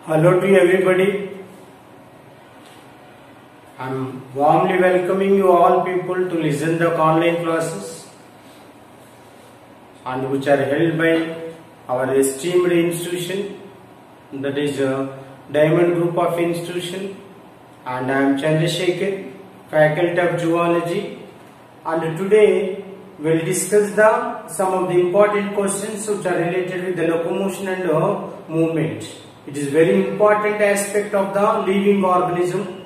Hello to everybody. I am warmly welcoming you all people to listen the online classes and which are held by our esteemed institution, that is Diamond Group of Institution, and I am Chandrasekhar, Faculty of Zoology, and today we will discuss some of the important questions which are related with the locomotion and movement. It is very important aspect of the living organism.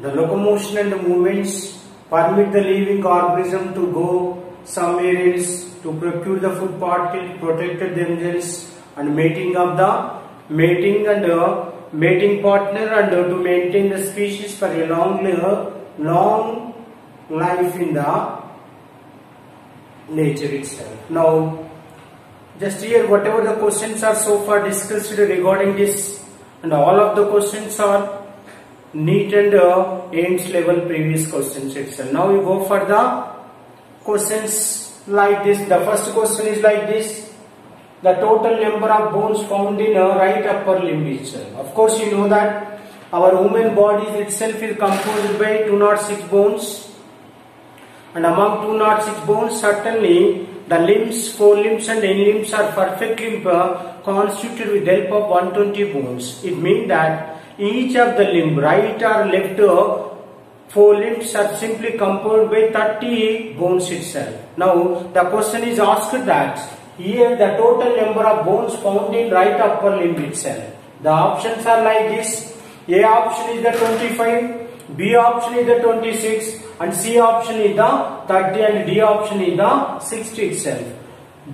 The locomotion and the movements permit the living organism to go somewhere else to procure the food particle, protect themselves, and mating partner, and to maintain the species for a long life in the nature itself. Now, just here whatever the questions are so far discussed regarding this, and all of the questions are NEET and AIIMS level previous questions itself. Now we go for the questions like this. The first question is like this: the total number of bones found in a right upper limb itself. Of course, you know that our human body itself is composed by 206 bones, and among 206 bones, certainly the limbs, forelimbs and hindlimbs are perfectly constituted with the help of 120 bones. It means that each of the limb, right or left forelimbs, are simply composed by 30 bones itself. Now the question is asked that here the total number of bones found in right upper limb itself. The options are like this: A option is the 25, B option is the 26, and C option is the 30, and D option is the 60 itself.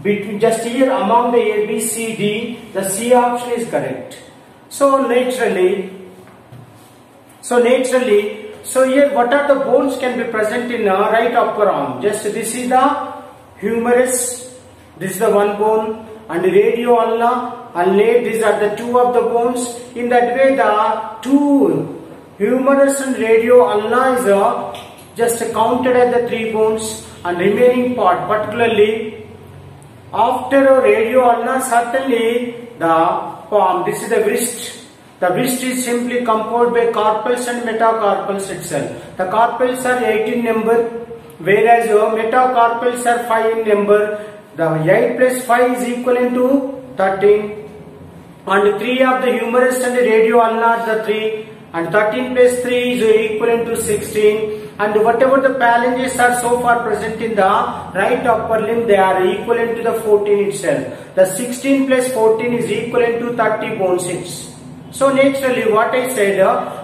Between just here among the A, B, C, D, the C option is correct. So naturally, here what are the bones can be present in right upper arm? Just this is the humerus, this is the one bone, and radio ulna and late, these are the two of the bones. In that way, the two humerus and radio ulna is just counted as the 3 bones, and remaining part, particularly after radio ulna, certainly the palm, this is the wrist. The wrist is simply composed by carpals and metacarpals itself. The carpals are 18 number, whereas metacarpals are 5 in number. The 8 plus 5 is equivalent to 13, and 3 of the humerus and the radio ulna are the 3, and 13 plus 3 is equivalent to 16. And whatever the phalanges are so far present in the right upper limb, they are equivalent to the 14 itself. The 16 plus 14 is equivalent to 30 bones. So naturally, what I said,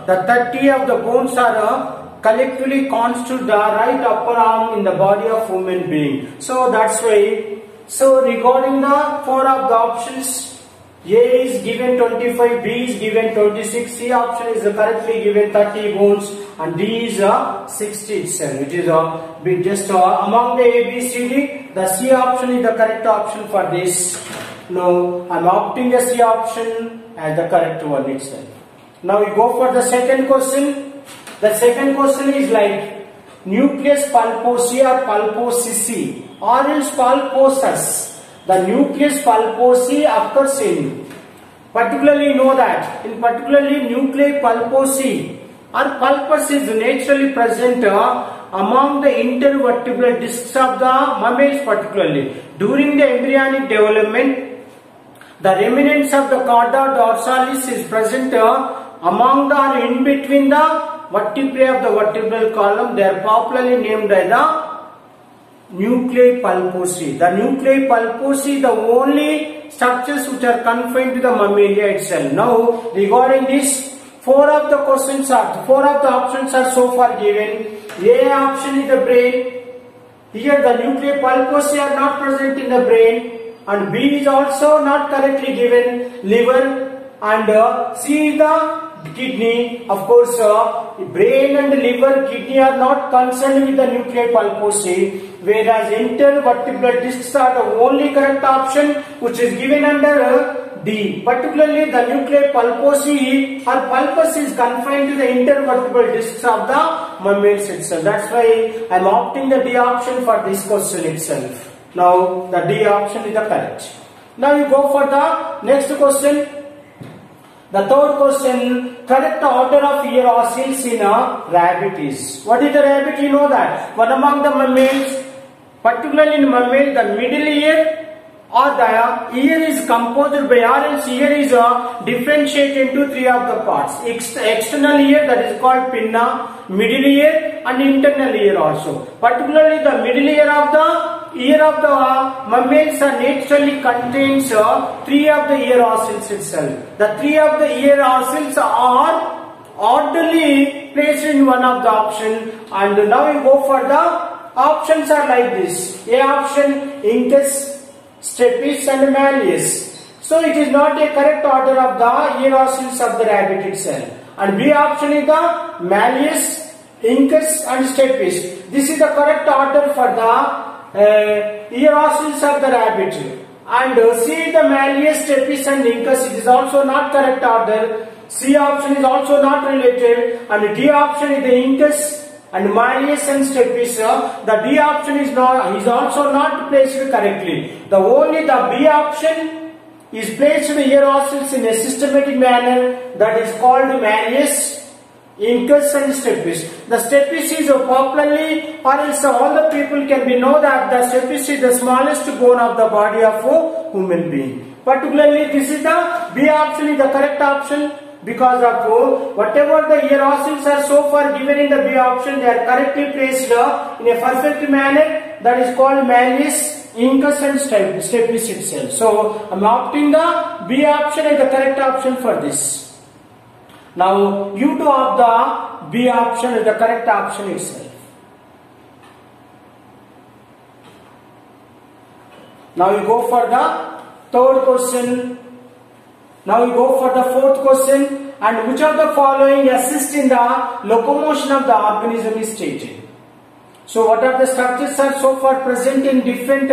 the 30 of the bones are collectively constitute the right upper arm in the body of human being. So that's why. So regarding the 4 of the options, A is given 25, B is given 26, C option is correctly given 30 bones, and D is 60 itself. It is just among the A, B, C, D, the C option is the correct option for this. Now I am opting the C option as the correct one itself. Now we go for the second question. The second question is like nucleus pulposi or pulposus or else pulposus. The nucleus pulposi occurs in, particularly know that in particularly nuclei pulposi or pulpus is naturally present among the intervertebral discs of the mammals. Particularly during the embryonic development, the remnants of the chorda dorsalis is present among the or in between the vertebrae of the vertebral column. They are popularly named as the nuclei pulposi. The nuclei pulposi, the only structures which are confined to the mammalia itself. Now regarding this, 4 of the options are so far given. A option is the brain. Here the nuclei pulposi are not present in the brain, and B is also not correctly given, liver, and C is the kidney. Of course, brain and liver, kidney are not concerned with the nuclei pulposi, whereas intervertebral discs are the only correct option, which is given under D. Particularly the nuclei pulposi or pulpus is confined to the intervertebral discs of the mammals itself. That's why I am opting the D option for this question itself. Now the D option is the correct. Now you go for the next question. The third question, correct order of ear ossils in a rabbit is. What is the rabbit? You know that. One among the mammals, particularly in mammal, the middle ear or the ear is composed by, or else ear is differentiated into three of the parts. External ear, that is called pinna, middle ear and internal ear also. Particularly the middle ear of the mammals are naturally contains three of the ear ossils itself. The three of the ear ossils are orderly placed in one of the option, and now we go for the options are like this. A option, incus, stapes and malleus. So it is not a correct order of the ear ossils of the rabbit itself. And B option is the malleus, incus and stapes. This is the correct order for the ear ossils of the rabbit. And C, the malleus, stapes and incus, it is also not correct order. C option is also not related. And D option is the incus and malleus and stapes. The D option is also not placed correctly. The only the B option is placed the ear ossils in a systematic manner, that is called malleus, incus and stapes. The stapes is popularly, or else all the people can be know that the stapes is the smallest bone of the body of a human being. Particularly this is the B option is the correct option. Because of whatever the ear ossils are so far given in the B option, they are correctly placed in a perfect manner, that is called malleus, incus and stapes itself. So I am opting the B option as the correct option for this. Now you to opt the B option as the correct option itself. Now we go for the third question. Now we go for the fourth question. And which of the following assist in the locomotion of the organism is stated? So what are the structures are so far present in different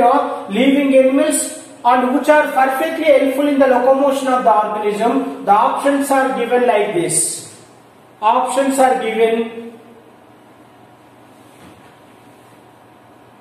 living animals and which are perfectly helpful in the locomotion of the organism? The options are given like this. Options are given.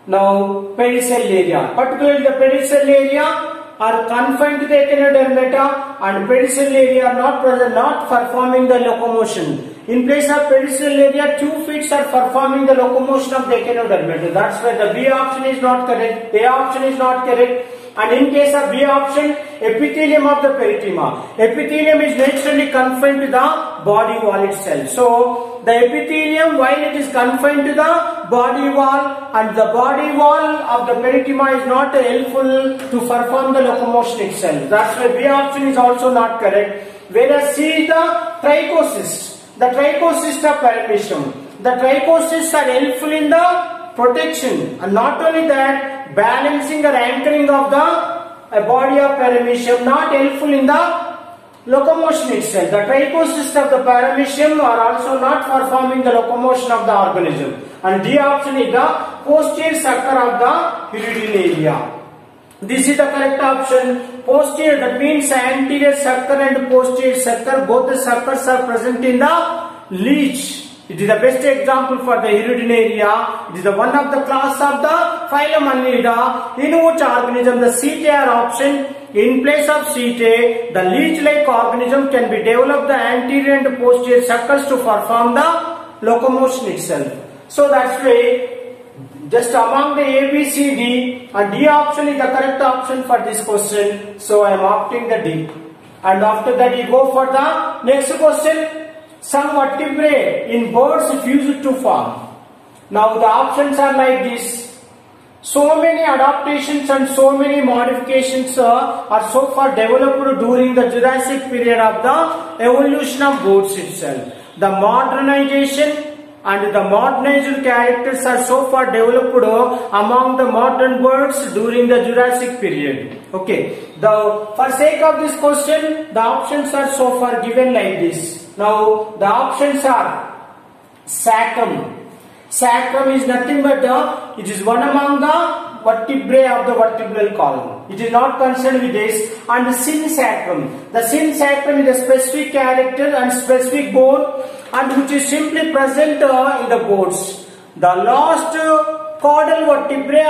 Now pedicel area. Particularly the pedicel area are confined to the echinodermata, and pedicel area are not present, not performing the locomotion. In place of pedicel area, 2 feet are performing the locomotion of the echinodermata. That's why the B option is not correct. A option is not correct. And in case of B option, epithelium of the perithema. Epithelium is naturally confined to the body wall itself. So the epithelium, while it is confined to the body wall, and the body wall of the perithema is not helpful to perform the locomotion itself. That's why B option is also not correct. Whereas C is the trichocysts. The trichocysts of paramecium. The trichocysts are helpful in the protection, and not only that, balancing or anchoring of the body of paramecium, not helpful in the locomotion itself. The trichocysts of the paramecium are also not performing the locomotion of the organism. And D option is the posterior sucker of the hirudineria. This is the correct option. Posterior, that means anterior sucker and posterior sucker, both the suckers are present in the leech. It is the best example for the hirudineria. It is the one of the class of the phylum Annelida, in which organism the Setae option. In place of Setae, the leech-like organism can be developed the anterior and posterior suckers to perform the locomotion itself. So that's why just among the A, B, C, D, and D option is the correct option for this question. So I am opting the D. And after that you go for the next question. Some vertebrae in birds fuse to form. Now the options are like this. So many adaptations and so many modifications are so far developed during the Jurassic period of the evolution of birds itself. The modernization and the modernized characters are so far developed among the modern birds during the Jurassic period. Okay. For sake of this question, the options are so far given like this. Now the options are sacrum. Sacrum is nothing but it is one among the vertebrae of the vertebral column. It is not concerned with this. And the synsacrum. The synsacrum is a specific character and specific bone, and which is simply present in the bones. The last caudal vertebrae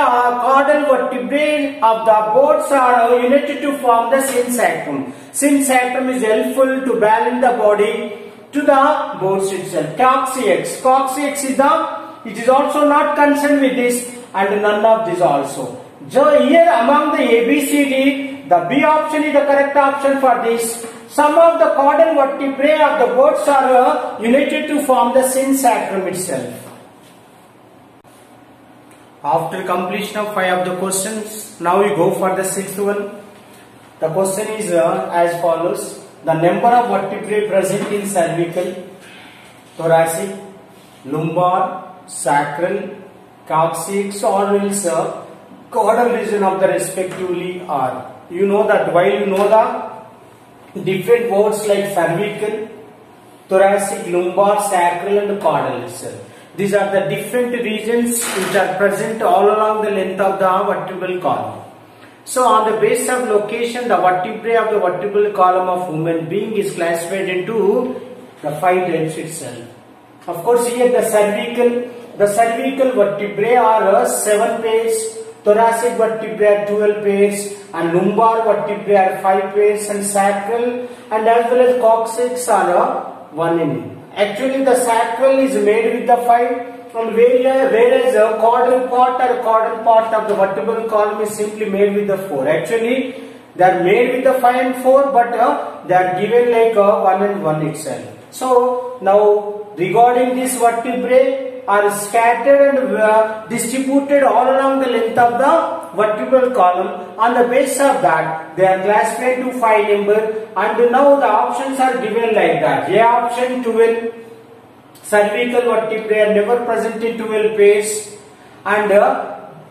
of the bones are united to form the synsacrum. Synsacrum is helpful to balance the body to the bones itself. Coccyx. Coccyx it is also not concerned with this, and none of this also. So here among the ABCD, the B option is the correct option for this. Some of the caudal vertebrae of the birds are united to form the synsacrum itself. After completion of 5 of the questions, now we go for the 6th one. The question is as follows. The number of vertebrae present in cervical, thoracic, lumbar, sacral, coccyx or else caudal region of the respectively are. You know that while you know the different words like cervical, thoracic, lumbar, sacral and caudal itself. These are the different regions which are present all along the length of the vertebral column. So on the basis of location, the vertebrae of the vertebral column of human being is classified into the 5 types itself. Of course here the cervical vertebrae are 7 pairs, thoracic vertebrae are 12 pairs, and lumbar vertebrae are 5 pairs, and sacral and as well as coccyx are 1 in. Actually the sacral is made with the 5, and whereas a caudal part of the vertebral column is simply made with the 4. Actually they are made with the 5 and 4, but they are given like 1 and 1 itself. So now regarding this vertebrae are scattered and distributed all along the length of the vertebral column. On the basis of that, they are classified to 5 number, and now the options are given like that. A option 12, cervical vertebrae are never present in 12 pairs, and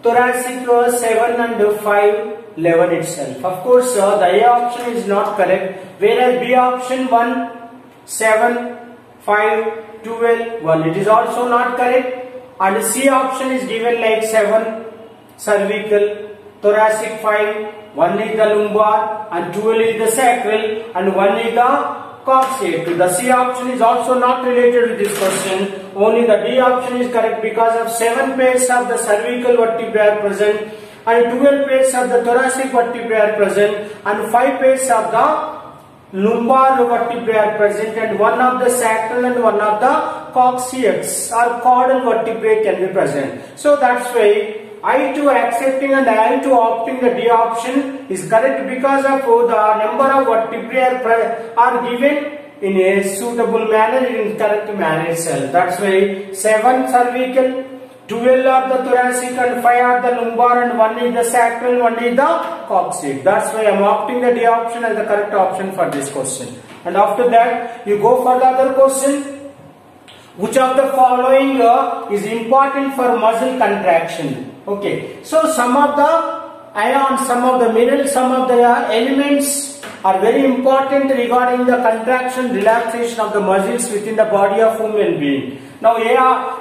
thoracic 7 and 5, 11 itself. Of course, the A option is not correct, whereas B option 1, 7, 5, 12, 1. It is also not correct, and C option is given like 7 cervical, thoracic 5, 1 is the lumbar, and 12 is the sacral, and 1 is the coccyx. The C option is also not related with this question. Only the D option is correct because of 7 pairs of the cervical vertebrae are present, and 12 pairs of the thoracic vertebrae are present, and 5 pairs of the lumbar vertebrae are present, and 1 of the sacral and 1 of the coccyx or caudal vertebrae can be present. So that's why I2 accepting and I2 opting the D option is correct because of the number of vertebrae are given in a suitable manner, in correct manner itself. That's why 7 cervical, 12 are the thoracic and 5 are the lumbar, and 1 is the sacral, 1 is the coccyx. That's why I am opting the D option as the correct option for this question. And after that you go for the other question. Which of the following is important for muscle contraction? Okay, so some of the ions, some of the minerals, some of the elements are very important regarding the contraction, relaxation of the muscles within the body of human being. Now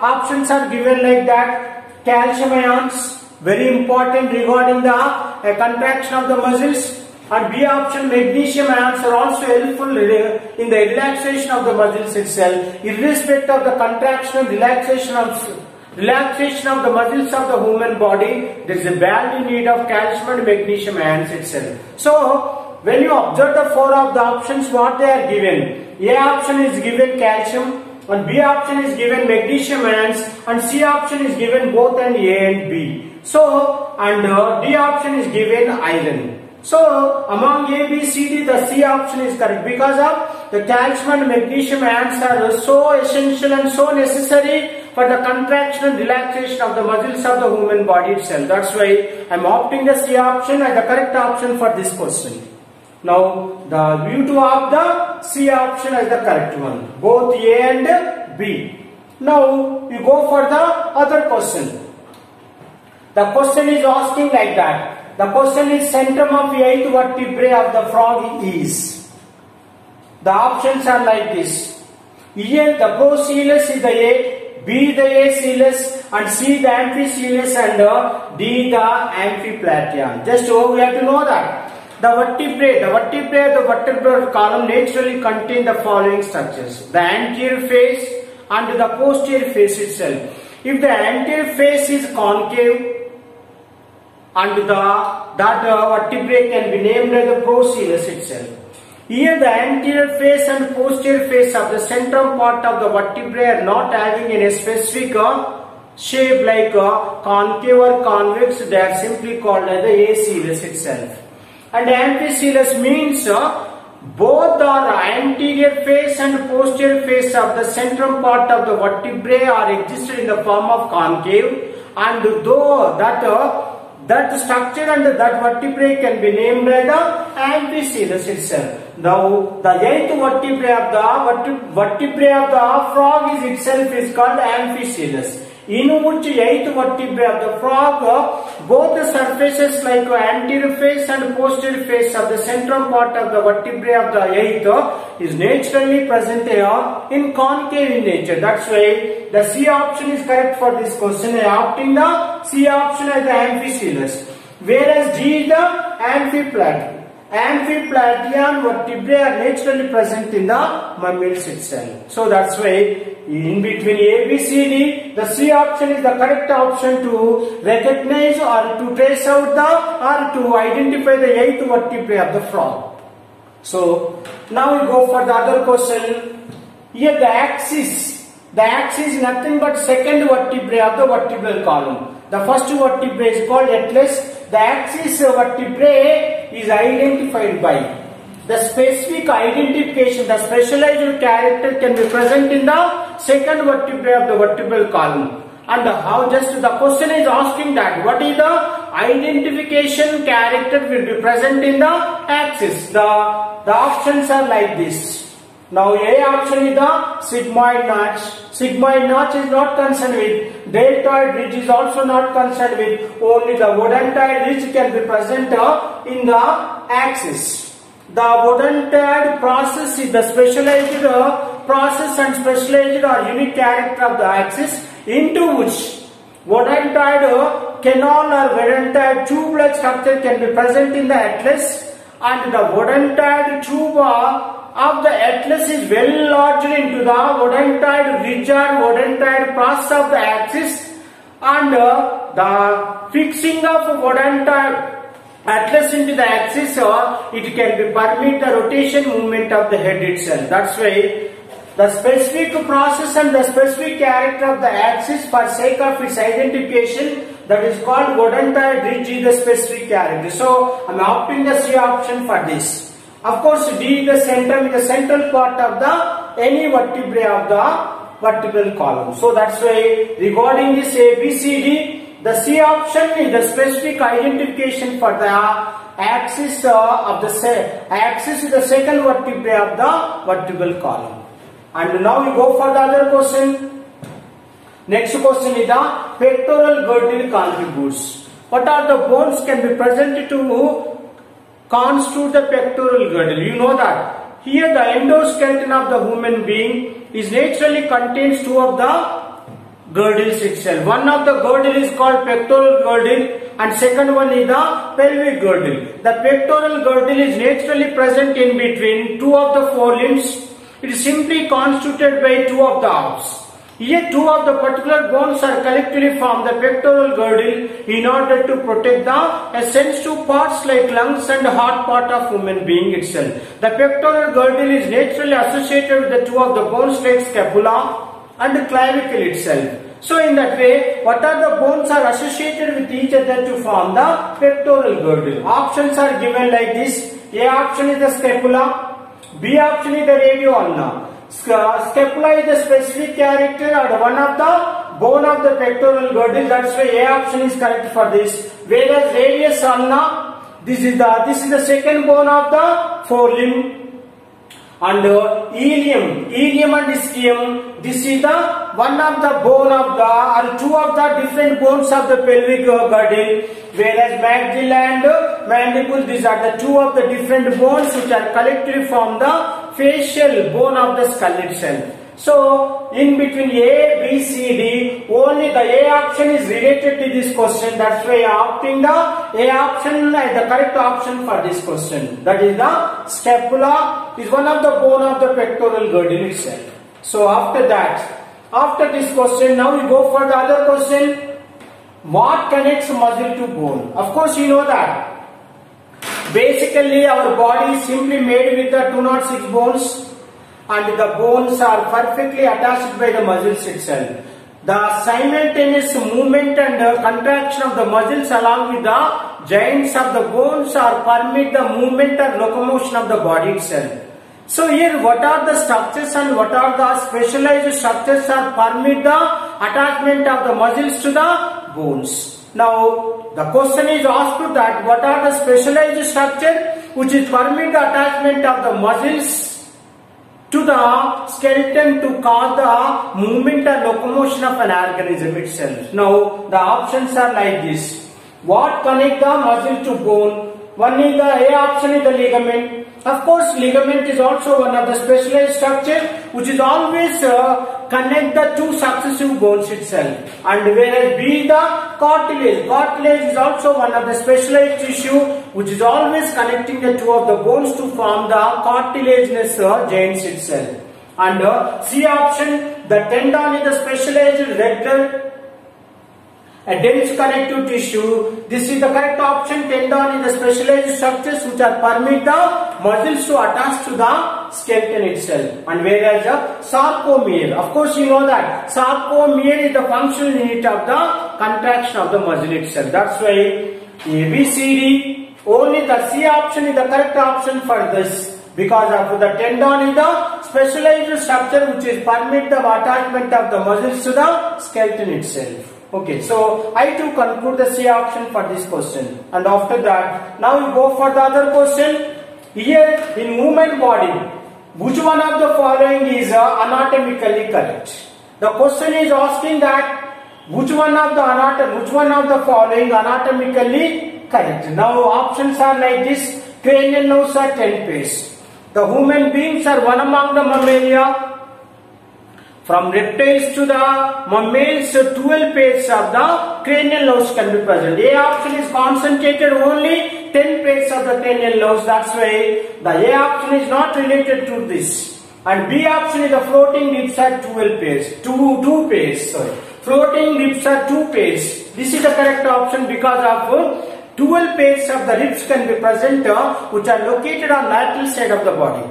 options are given like that. Calcium ions, very important regarding the contraction of the muscles, and B option, magnesium ions are also helpful in the relaxation of the muscles itself. Irrespective of the contraction and relaxation of the muscles of the human body, there is a badly need of calcium and magnesium ions itself. So when you observe the 4 of the options, what they are given, A option is given calcium, and B option is given magnesium ions, and C option is given both and A and B. So and D option is given iron. So among A, B, C, D, the C option is correct because of the calcium and magnesium ions are so essential and so necessary for the contraction and relaxation of the muscles of the human body itself. That's why I am opting the C option as the correct option for this question. Now the view to opt the C option as the correct one, both A and B. Now you go for the other question. The question is asking like that. The question is centrum of 8th vertebrae of the frog is. The options are like this. E, the procellus is the A, B the acoelus, and C the amphicoelus, and D the amphiplateon. Just we have to know that. The vertebrae of the vertebral column naturally contain the following structures. The anterior face and the posterior face itself. If the anterior face is concave, and that vertebrae can be named as the procellus itself. Here the anterior face and posterior face of the central part of the vertebrae are not having any specific shape like concave or convex. They are simply called as the acellus itself. And amphicoelous means both are anterior face and posterior face of the central part of the vertebrae are existed in the form of concave, and though that structure and that vertebrae can be named as the amphicoelus itself. Now the eighth vertebrae of the frog is itself is called amphicoelus, in which eighth vertebrae of the frog, both the surfaces like anterior face and posterior face of the central part of the vertebrae of the eighth is naturally present in concave in nature. That's why the C option is correct for this question. Opting the C option as the amphicoelus, whereas D is the amphiplaty. Amphiplatean vertebrae are naturally present in the mammals itself. So that's why in between A, B, C, D, the C option is the correct option to recognize or to trace out or to identify the eighth vertebrae of the frog. So now we go for the other question. Here the axis is nothing but second vertebrae of the vertebral column. The first vertebrae is called atlas. The axis vertebrae is identified by the specific identification. The specialized character can be present in the second vertebrae of the vertebral column. And how just the question is asking that what is the identification character will be present in the axis. The options are like this. Now A option is the sigmoid notch. Sigmoid notch is not concerned with. Deltoid ridge is also not concerned with. Only the odontoid ridge can be present in the axis. The odontoid process is the specialized process and specialized or unique character of the axis, into which odontoid canal or odontoid tube-like structure can be present in the atlas, and the odontoid tube of the atlas is well lodged into the odontoid ridge or odontoid process of the axis, and the fixing of odontoid atlas into the axis, it can be permit the rotation movement of the head itself. That's why the specific process and the specific character of the axis, for sake of its identification, that is called odontoid ridge, is the specific character. So I am opting the C option for this. Of course, D is the center, the central part of the any vertebrae of the vertebral column. So that's why regarding this A, B, C, D, the C option is the specific identification for the axis of the axis is the second vertebrae of the vertebral column. And now we go for the other question. Next question is the pectoral girdle contributes. What are the bones can be present to constitute the pectoral girdle? You know that here the endoskeleton of the human being is naturally contains two of the girdles itself. One of the girdle is called pectoral girdle and second one is the pelvic girdle. The pectoral girdle is naturally present in between two of the forelimbs. It is simply constituted by two of the arms. Here two of the particular bones are collectively form the pectoral girdle in order to protect the sensitive parts like lungs and heart part of human being itself. The pectoral girdle is naturally associated with the two of the bones like scapula and clavicle itself. So in that way, what are the bones are associated with each other to form the pectoral girdle? Options are given like this. A option is the scapula, B option is the radio ulna. Scapula is the specific character or one of the bone of the pectoral girdle. That's why A option is correct for this. Whereas radius ulna, this is the second bone of the forelimb. And ilium and ischium, this is the one of the bone of the or two of the different bones of the pelvic girdle. Whereas maxilla and mandible, these are the two of the different bones which are collectively form the facial bone of the skull itself. So in between A, B, C, D, only the A option is related to this question. That's why I opting the A option as the correct option for this question. That is the scapula is one of the bone of the pectoral girdle itself. So after that, After this question, now we go for the other question. What connects muscle to bone? Of course, you know that. Basically, our body is simply made with the 206 bones, and the bones are perfectly attached by the muscles itself. The simultaneous movement and contraction of the muscles along with the joints of the bones are permit the movement and locomotion of the body itself. So here, what are the structures and what are the specialized structures are permit the attachment of the muscles to the bones? Now, the question is asked that what are the specialized structure which is permit the attachment of the muscles to the skeleton to cause the movement and locomotion of an organism itself. Now, the options are like this. What connect the muscle to bone? One is the A option is the ligament. Of course, ligament is also one of the specialized structure which is always connect the two successive bones itself. And whereas B is the cartilage. Cartilage is also one of the specialized tissue which is always connecting the two of the bones to form the cartilaginous joints itself. And C option, the tendon is the specialized regular a dense connective tissue. This is the correct option. Tendon is the specialized structures which are permit the muscles to attach to the skeleton itself. And whereas the sarcomere, of course you know that sarcomere is the functional unit of the contraction of the muscle itself. That's why A, B, C, D, only the C option is the correct option for this, because of the tendon is the specialized structure which is permit the attachment of the muscles to the skeleton itself. Okay, so I too conclude the C option for this question. And after that, now we go for the other question. Here in human body, which one of the following is anatomically correct? The question is asking that which one of the following anatomically correct? Now options are like this. Cranial nerves are 10 pairs. The human beings are one among the mammalia. From reptiles to the mammals, 12 pairs of the cranial nerves can be present. A option is concentrated only 10 pairs of the cranial nerves. That's why the A option is not related to this. And B option is the floating ribs are 12 pairs. Two pairs. Floating ribs are 2 pairs. This is the correct option because of 12 pairs of the ribs can be present which are located on lateral side of the body.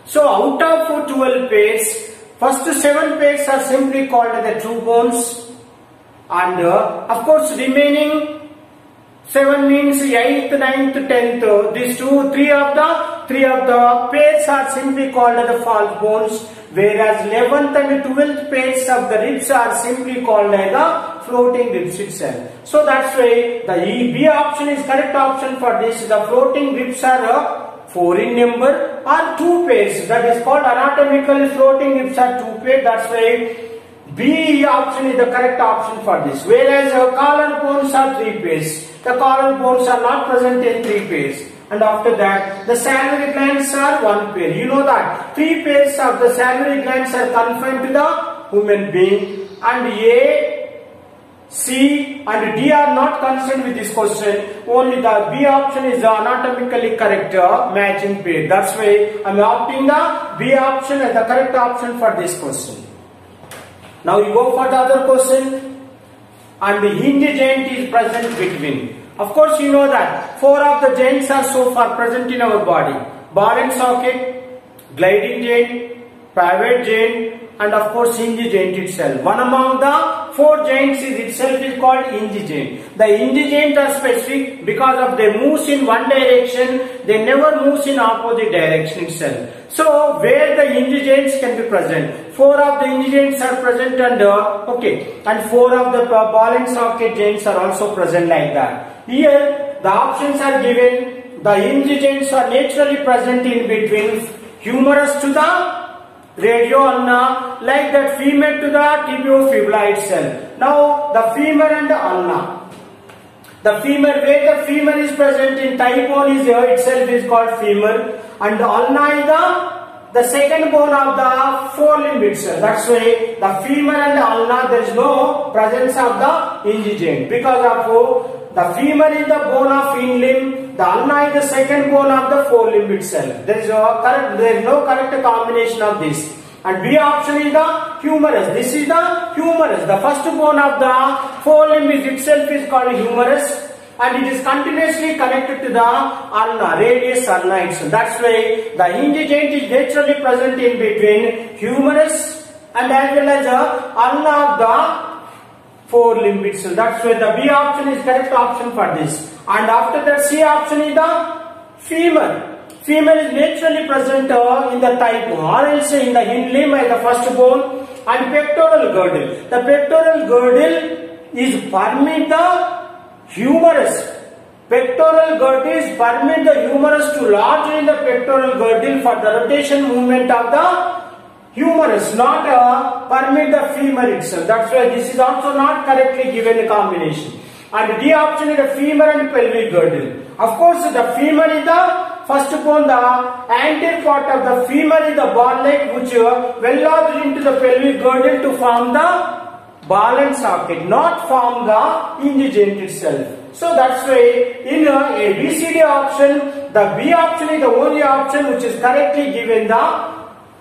So out of 12 pairs, first 7 pairs are simply called the true bones, and of course remaining 7 means 8th, 9th, 10th. These 3 of the pairs are simply called the false bones, whereas 11th and 12th pairs of the ribs are simply called the floating ribs itself. So that's why the B option is correct option for this. The floating ribs are 4 in number or 2 pairs. That is called anatomical floating ribs are 2 pairs. That's why B option is the correct option for this. Whereas collar bones are 3 pairs. The collar bones are not present in 3 pairs. And after that, the salivary glands are 1 pair. You know that 3 pairs of the salivary glands are confined to the human being. And A, C and D are not concerned with this question. Only the B option is the anatomically correct matching pair. That's why I am opting the B option as the correct option for this question. Now we go for the other question. And the hinge joint is present between. Of course you know that 4 of the joints are so far present in our body. Ball and socket, gliding joint, pivot joint, and of course hinge joint itself. One among the 4 joints is called hinge joint. The hinge joint are specific because of they moves in one direction, they never moves in opposite direction itself. So where the hinge joints can be present, 4 of the hinge joints are present and 4 of the ball and socket joints are also present like that. Here the options are given. The hinge joints are naturally present in between humerus to the radio ulna, like that femur to the tibiofibula itself. Now the femur and the ulna. The femur, where the femur is present in thigh bone is itself is called femur, and the ulna is the second bone of the forelimb itself. That's why the femur and the ulna there is no presence of the hinge joint, because of the femur is the bone of in limb, the ulna is the second bone of the forelimb itself. There is no correct combination of this. And B option is the humerus. This is the humerus. The first bone of the forelimb itself is called humerus. And it is continuously connected to the ulna, radius ulna itself. That's why the hinge joint is naturally present in between humerus and as well as the ulna of the forelimb itself. That's why the B option is correct option for this. And after that, C option is the femur. Femur is naturally present in the thigh bone or else in the hind limb as the first bone. And pectoral girdle. The pectoral girdle is permit the humerus. Pectoral girdle is permit the humerus to lodge in the pectoral girdle for the rotation movement of the humerus, not permit the femur itself. That's why this is also not correctly given a combination. And D option is the femur and pelvic girdle. Of course, the femur is the first bone. The anterior part of the femur is the ball leg which well lodged into the pelvic girdle to form the ball and socket, not form the hinge joint itself. So that's why in a BCD option, the B option is the only option which is correctly given the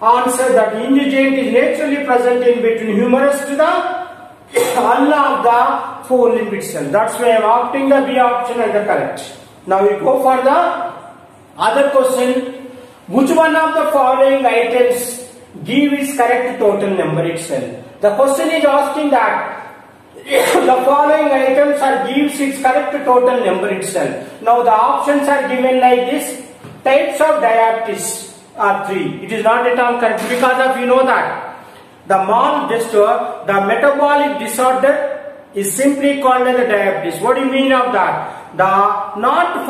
answer that hinge joint is naturally present in between humerus to the ulna of the forelimb itself. That's why I am opting the B option as the correct. Now we go for the other question. Which one of the following items give its correct total number itself? The question is asking that the following items are gives its correct total number itself. Now the options are given like this. Types of diabetes are 3. It is not at all correct because of you know that the metabolic disorder is simply called as a diabetes. What do you mean of that? The not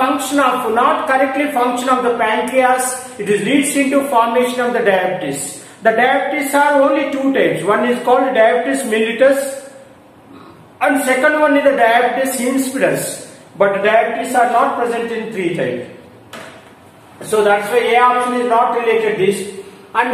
correctly function of the pancreas, it is leads into formation of the diabetes. The diabetes are only 2 types. One is called diabetes mellitus and second one is the diabetes insipidus. But diabetes are not present in 3 types. So that's why A option is not related to this. And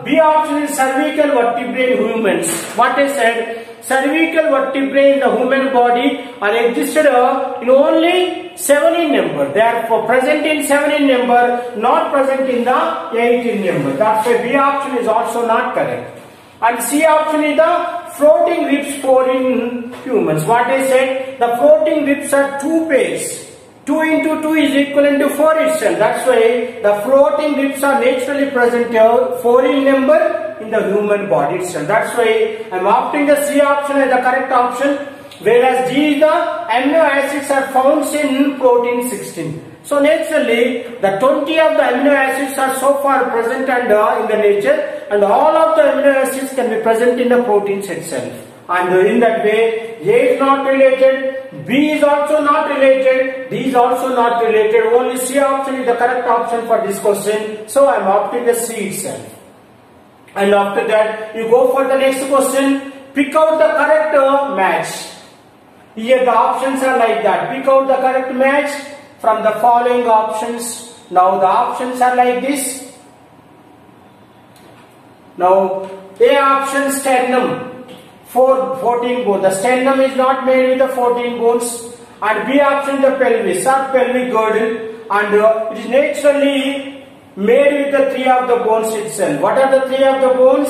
B option is cervical vertebrae in humans. What I said, cervical vertebrae in the human body are existed in only 7 in number. They are present in 7 in number, not present in the 8 in number. That's why B option is also not correct. And C option is the floating ribs 4 in humans. What I said, the floating ribs are 2 pairs. 2 into 2 is equivalent to 4 itself. That's why the floating ribs are naturally present here 4 in number in the human body itself. That's why I am opting the C option as the correct option, whereas D is the amino acids are found in protein 16. So naturally the 20 of the amino acids are so far present and in the nature, and all of the amino acids can be present in the proteins itself. And in that way, A is not related, B is also not related, D is also not related. Only C option is the correct option for this question. So I am opting the C itself. And after that, you go for the next question. Pick out the correct match. Here the options are like that. Pick out the correct match from the following options. Now the options are like this. Now A option, sternum. 14 bones. The sternum is not made with the 14 bones. And B option, the pelvis or pelvic girdle, and it is naturally made with the 3 of the bones itself. What are the 3 of the bones?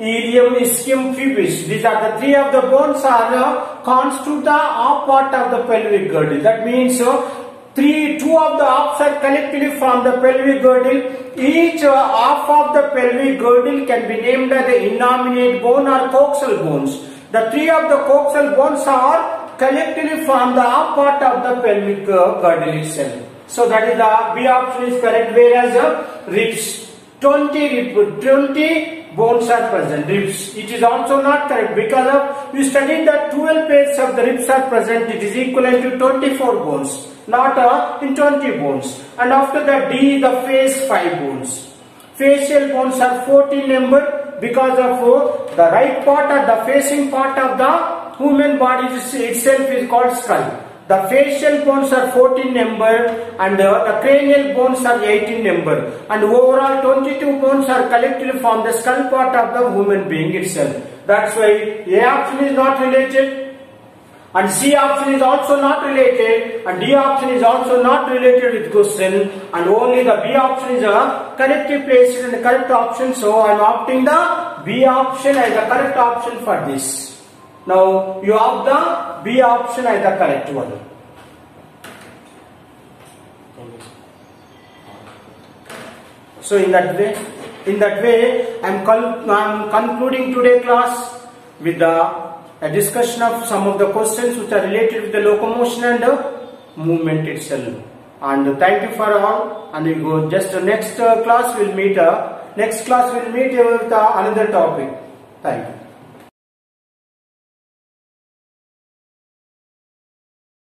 Ilium, ischium, pubis. These are the 3 of the bones are constitute the off part of the pelvic girdle. That means 2 of the offs are collectively from the pelvic girdle. Each half of the pelvic girdle can be named as the innominate bone or coxal bones. The 3 of the coxal bones are collectively from the off part of the pelvic girdle itself. So that is the B option is correct, whereas ribs, 20 bones are present, ribs. It is also not correct because of you studied that 12 pairs of the ribs are present. It is equivalent to 24 bones, not in 20 bones. And after that, D, the face, 5 bones. Facial bones are 14 number because of the right part or the facing part of the human body itself is called skull. The facial bones are 14 number and the cranial bones are 18 number, and overall 22 bones are collectively from the skull part of the human being itself. That's why A option is not related. And C option is also not related, and D option is also not related with question, and only the B option is correctly placed in the correct option. So I am opting the B option as the correct option for this. Now you opt the B option as the correct one. So in that way, I am concluding today's class with a discussion of some of the questions which are related with the locomotion and movement itself. And thank you for all. And we go just next class will meet. Next class will meet with another topic. Thank you.